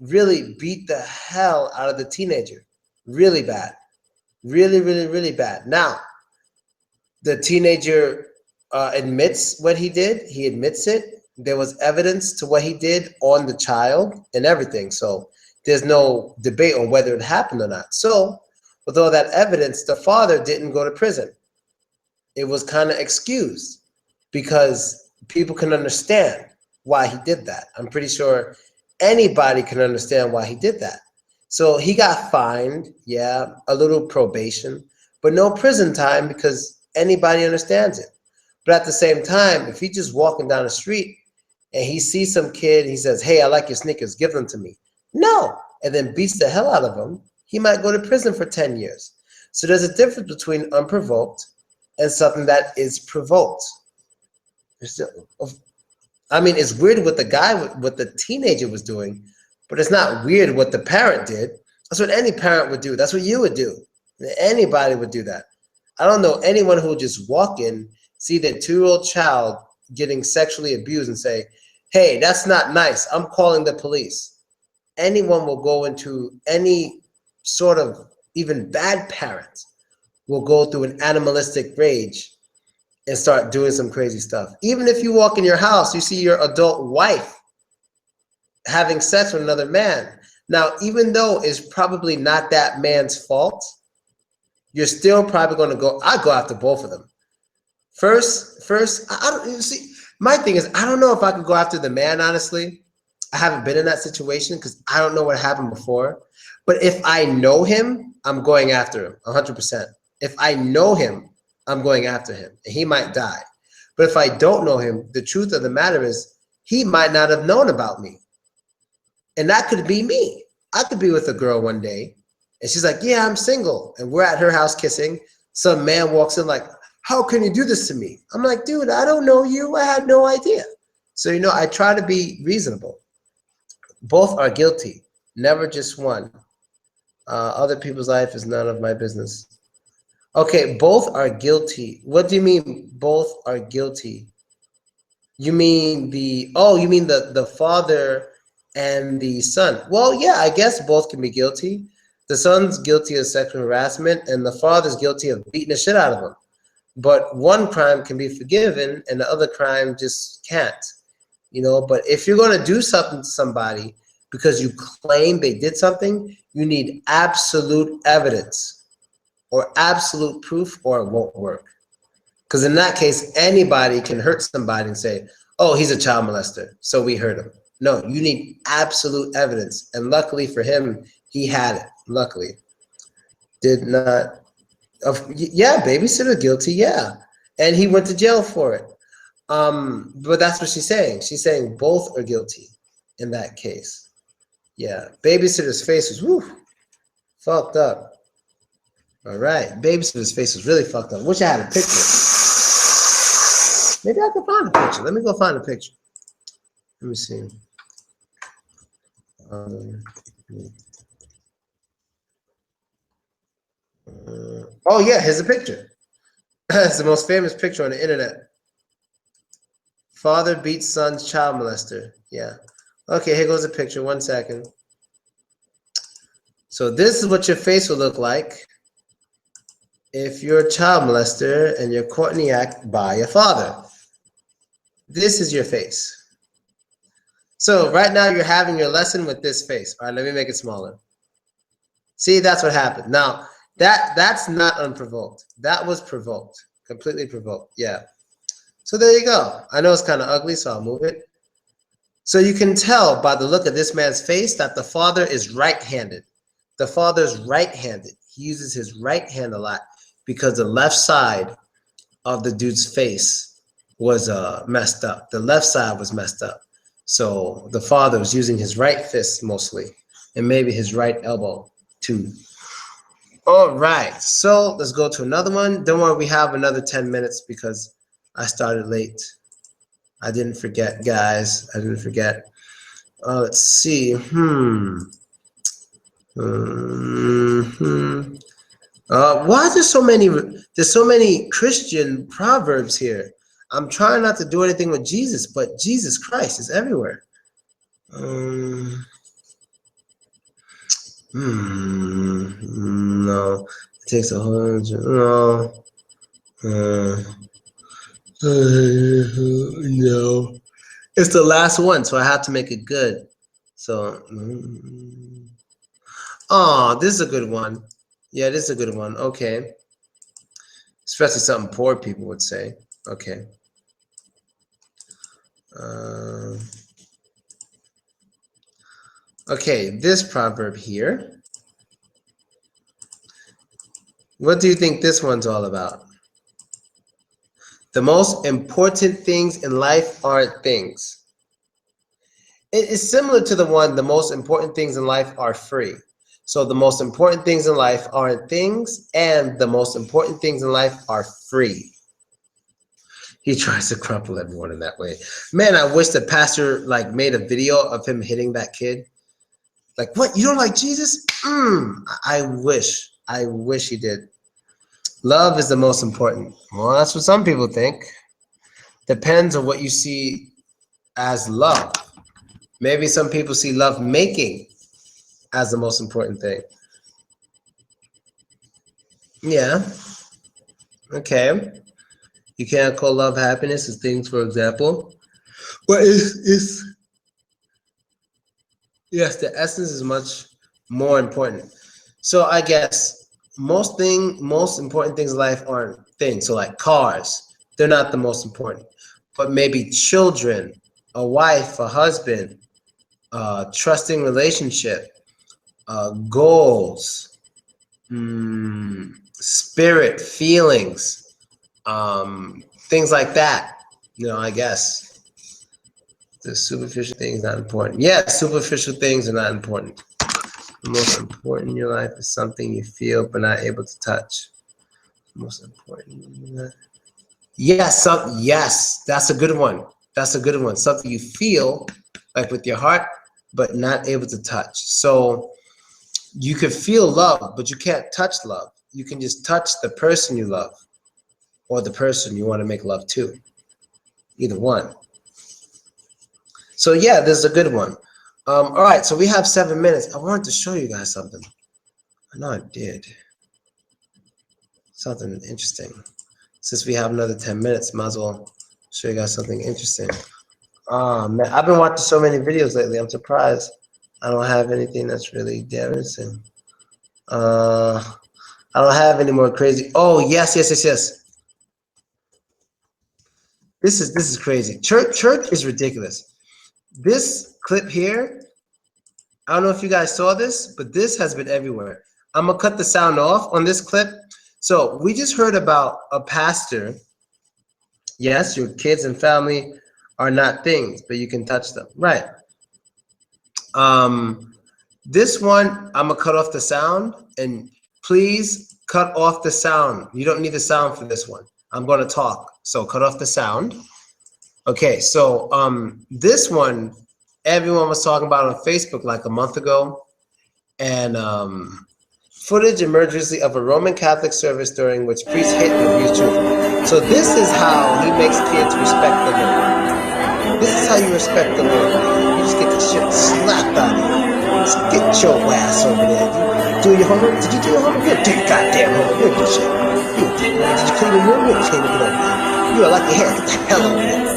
really beat the hell out of the teenager. Really bad. Really, really, really bad. Now, the teenager admits what he did. He admits it. There was evidence to what he did on the child and everything. So there's no debate on whether it happened or not. So with all that evidence, the father didn't go to prison. It was kind of excused because people can understand why he did that. I'm pretty sure anybody can understand why he did that. So he got fined, yeah, a little probation, but no prison time because anybody understands it. But at the same time, if he's just walking down the street and he sees some kid, he says, "Hey, I like your sneakers, give them to me." No, and then beats the hell out of him, he might go to prison for 10 years. So there's a difference between unprovoked and something that is provoked. I mean, it's weird what the teenager was doing, but it's not weird what the parent did. That's what any parent would do. That's what you would do. Anybody would do that. I don't know anyone who would just walk in, see their 2-year-old child getting sexually abused and say, "Hey, that's not nice. I'm calling the police." Anyone will go into any sort of, even bad parent will go through an animalistic rage and start doing some crazy stuff. Even if you walk in your house, you see your adult wife having sex with another man. Now, even though it's probably not that man's fault, you're still probably going to I go after both of them. First, I don't, you see, my thing is, I don't know if I could go after the man, honestly. I haven't been in that situation because I don't know what happened before. But if I know him, I'm going after him 100%. If I know him, I'm going after him, and he might die. But if I don't know him, the truth of the matter is he might not have known about me. And that could be me. I could be with a girl one day, and she's like, "Yeah, I'm single." And we're at her house kissing. Some man walks in like, "How can you do this to me?" I'm like, "Dude, I don't know you. I had no idea." So, I try to be reasonable. Both are guilty, never just one. Other people's life is none of my business. Okay, both are guilty. What do you mean both are guilty? You mean the father and the son. Well, yeah, I guess both can be guilty. The son's guilty of sexual harassment and the father's guilty of beating the shit out of him. But one crime can be forgiven and the other crime just can't. But if you're going to do something to somebody because you claim they did something, you need absolute evidence or absolute proof, or it won't work. Because in that case, anybody can hurt somebody and say, "Oh, he's a child molester, so we hurt him." No, you need absolute evidence. And luckily for him, he had it. Luckily. Did not. Yeah, babysitter guilty, yeah. And he went to jail for it. But that's what she's saying. She's saying both are guilty in that case. Yeah, babysitter's face was fucked up. All right, babysitter's face was really fucked up. Wish I had a picture. Maybe I can find a picture. Let me go find a picture. Let me see. Oh yeah, here's a picture. It's the most famous picture on the internet. Father beats son's child molester. Yeah. Okay, here goes a picture. 1 second. So this is what your face will look like if you're a child molester and you're caught in the act by your father. This is your face. So right now you're having your lesson with this face. All right, let me make it smaller. See, that's what happened. Now, that's not unprovoked. That was provoked. Completely provoked. Yeah. So there you go. I know it's kind of ugly, so I'll move it. So you can tell by the look of this man's face that the father is right-handed. The father's right-handed. He uses his right hand a lot because the left side of the dude's face was messed up. The left side was messed up. So the father was using his right fist mostly, and maybe his right elbow too. All right, so let's go to another one. Don't worry, we have another 10 minutes because I started late. I didn't forget, guys. I didn't forget. Let's see. Why is there so many? There's so many Christian proverbs here. I'm trying not to do anything with Jesus, but Jesus Christ is everywhere. No, it takes a whole. No. No. It's the last one, so I have to make it good. So, oh, this is a good one. Yeah, this is a good one. Okay. Especially something poor people would say. Okay. Okay, this proverb here. What do you think this one's all about? The most important things in life aren't things. It is similar to the one, the most important things in life are free. So the most important things in life aren't things, and the most important things in life are free. He tries to crumple everyone in that way. Man, I wish the pastor like made a video of him hitting that kid. Like, what? You don't like Jesus? I wish he did. Love is the most important. Well, that's what some people think. Depends on what you see as love. Maybe some people see love making as the most important thing. Yeah. Okay. You can't call love happiness as things, for example. But it's yes, the essence is much more important. So I guess most important things in life aren't things. So like cars, they're not the most important. But maybe children, a wife, a husband, trusting relationship, goals, spirit, feelings, things like that. I guess the superficial things not important. Yeah, superficial things are not important. The most important in your life is something you feel but not able to touch. The most important. Yes, yes, that's a good one. That's a good one. Something you feel like with your heart but not able to touch. So you can feel love, but you can't touch love. You can just touch the person you love or the person you want to make love to. Either one. So yeah, this is a good one. All right, so we have 7 minutes. I wanted to show you guys something. I know I did. Something interesting. Since we have another 10 minutes, might as well show you guys something interesting. Man, I've been watching so many videos lately. I'm surprised I don't have anything that's really damaging. I don't have any more crazy. Oh, yes. This is crazy. Church is ridiculous. This clip here, I don't know if you guys saw this, but this has been everywhere. I'm gonna cut the sound off on this clip. So we just heard about a pastor. Yes, your kids and family are not things, but you can touch them. Right. This one, I'm gonna cut off the sound, and please cut off the sound. You don't need the sound for this one. I'm gonna talk, so cut off the sound. Okay, so this one, everyone was talking about on Facebook like a month ago, and footage emerges of a Roman Catholic service during which priests hit and abuse children. So this is how he makes kids respect the Lord. This is how you respect the Lord. You just get the shit slapped out of you. Just get your ass over there. You do your homework? Did you do your homework? You do your goddamn homework. You do shit. Did you clean your room? You clean it over there. You are like your hair. Get the hell over there.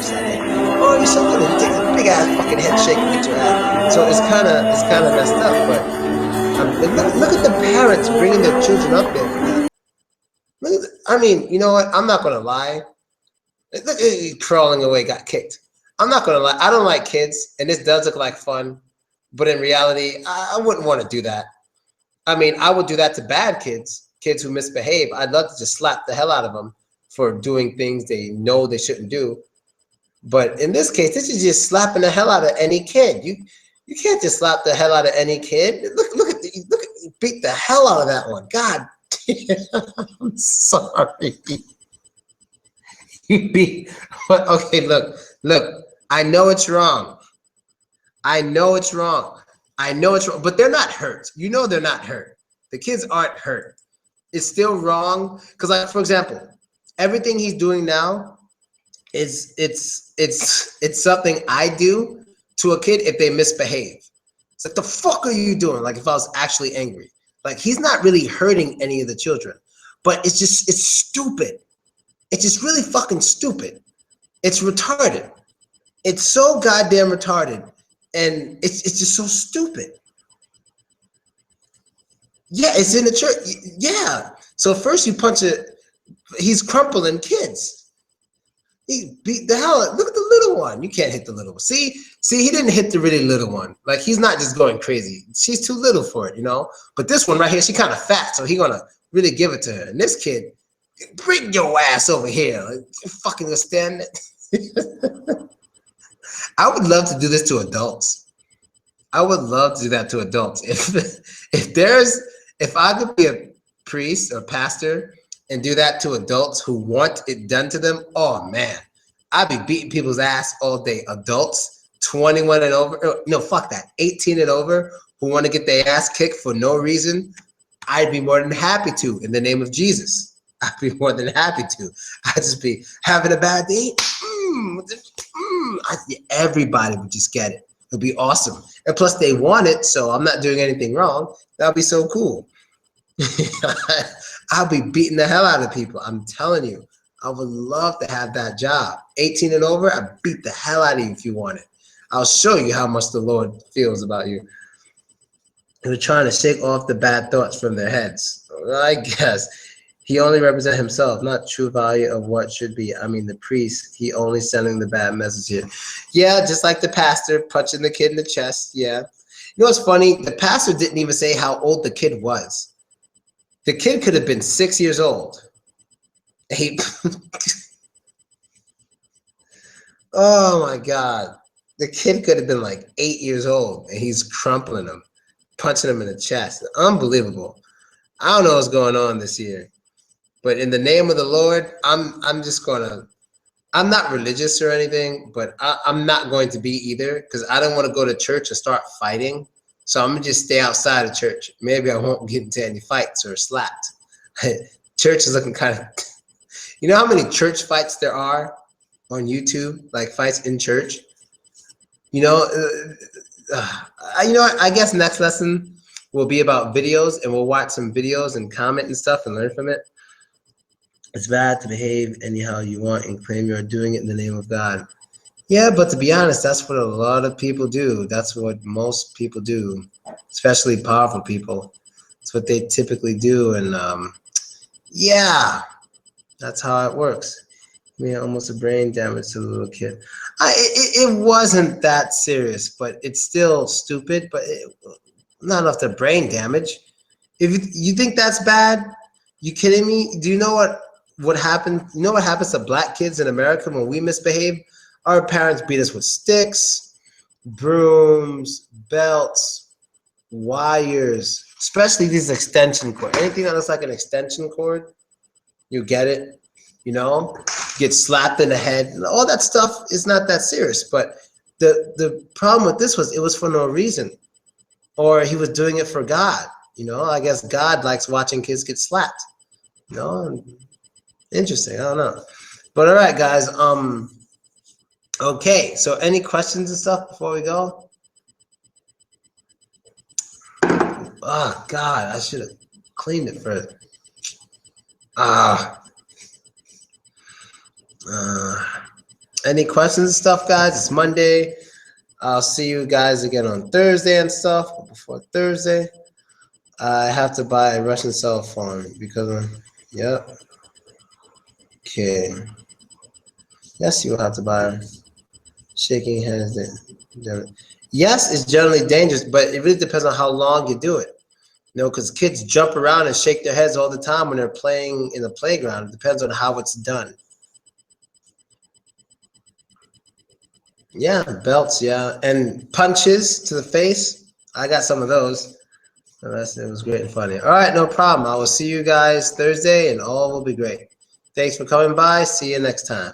Oh, you're so good. You take a big ass fucking head shake and get your ass. So it's kind of messed up, but look at the parents bringing their children up there for that. I mean, you know what? I'm not gonna lie. Look, crawling away, got kicked. I'm not gonna lie. I don't like kids, and this does look like fun, but in reality, I wouldn't want to do that. I mean, I would do that to bad kids, kids who misbehave. I'd love to just slap the hell out of them for doing things they know they shouldn't do. But in this case, this is just slapping the hell out of any kid. You can't just slap the hell out of any kid. Look at beat the hell out of that one. God I'm sorry. You be okay. Look. I know it's wrong. I know it's wrong. I know it's wrong, but they're not hurt. You know they're not hurt. The kids aren't hurt. It's still wrong because, like, for example, everything he's doing now is it's something I do to a kid if they misbehave. It's like, the fuck are you doing? Like, if I was actually angry. Like, he's not really hurting any of the children, but it's stupid. It's just really fucking stupid. It's retarded. It's so goddamn retarded, and it's just so stupid. Yeah, it's in the church. Yeah. So first you punch it. He's crumpling kids. He beat the hell out. Look at the little one. You can't hit the little one. See, he didn't hit the really little one. Like, he's not just going crazy. She's too little for it, you know. But this one right here, she kind of fat, so he gonna really give it to her. And this kid, bring your ass over here. Like, you fucking understand it? I would love to do this to adults. I would love to do that to adults. If I could be a priest or pastor and do that to adults who want it done to them, oh man, I'd be beating people's ass all day. Adults, 21 and over, no, fuck that, 18 and over, who want to get their ass kicked for no reason, I'd be more than happy to, in the name of Jesus. I'd be more than happy to. I'd just be having a bad day. Everybody would just get it. It'd be awesome. And plus they want it, so I'm not doing anything wrong. That'd be so cool. I'll be beating the hell out of people. I'm telling you, I would love to have that job. 18 and over, I beat the hell out of you if you want it. I'll show you how much the Lord feels about you. They're trying to shake off the bad thoughts from their heads. I guess he only represents himself, not true value of what should be. I mean, the priest, he only sending the bad message here. Yeah, just like the pastor punching the kid in the chest. Yeah. You know what's funny? The pastor didn't even say how old the kid was. The kid could have been 6 years old. Oh my God. The kid could have been like 8 years old, and he's crumpling him, punching him in the chest. Unbelievable. I don't know what's going on this year, but in the name of the Lord, I'm just gonna. I'm not religious or anything, but I'm not going to be either, because I don't want to go to church and start fighting. So I'm gonna just stay outside of church. Maybe I won't get into any fights or slapped. Church is looking kind of. You know how many church fights there are on YouTube, like fights in church? You know, I guess next lesson will be about videos, and we'll watch some videos and comment and stuff and learn from it. It's bad to behave anyhow you want and claim you're doing it in the name of God. Yeah, but to be honest, that's what a lot of people do. That's what most people do, especially powerful people. It's what they typically do, and yeah, that's how it works. I mean, almost a brain damage to the little kid. It wasn't that serious, but it's still stupid. But not enough to brain damage. If you think that's bad, you kidding me? Do you know what happened? You know what happens to black kids in America when we misbehave? Our parents beat us with sticks, brooms, belts, wires, especially these extension cords. Anything that looks like an extension cord, you get it. You know, get slapped in the head. All that stuff is not that serious. But the problem with this was it was for no reason, or he was doing it for God. You know, I guess God likes watching kids get slapped. You know, interesting. I don't know. But all right, guys. Okay. So any questions and stuff before we go? Oh God, I should have cleaned it first. Any questions and stuff, guys? It's Monday. I'll see you guys again on Thursday and stuff. But before Thursday, I have to buy a Russian cell phone because yep. Okay. Yes, you will have to buy. Shaking hands. Yes, it's generally dangerous, but it really depends on how long you do it. You know, because kids jump around and shake their heads all the time when they're playing in the playground. It depends on how it's done. Yeah, belts, yeah. And punches to the face. I got some of those. It was great and funny. All right, no problem. I will see you guys Thursday, and all will be great. Thanks for coming by. See you next time.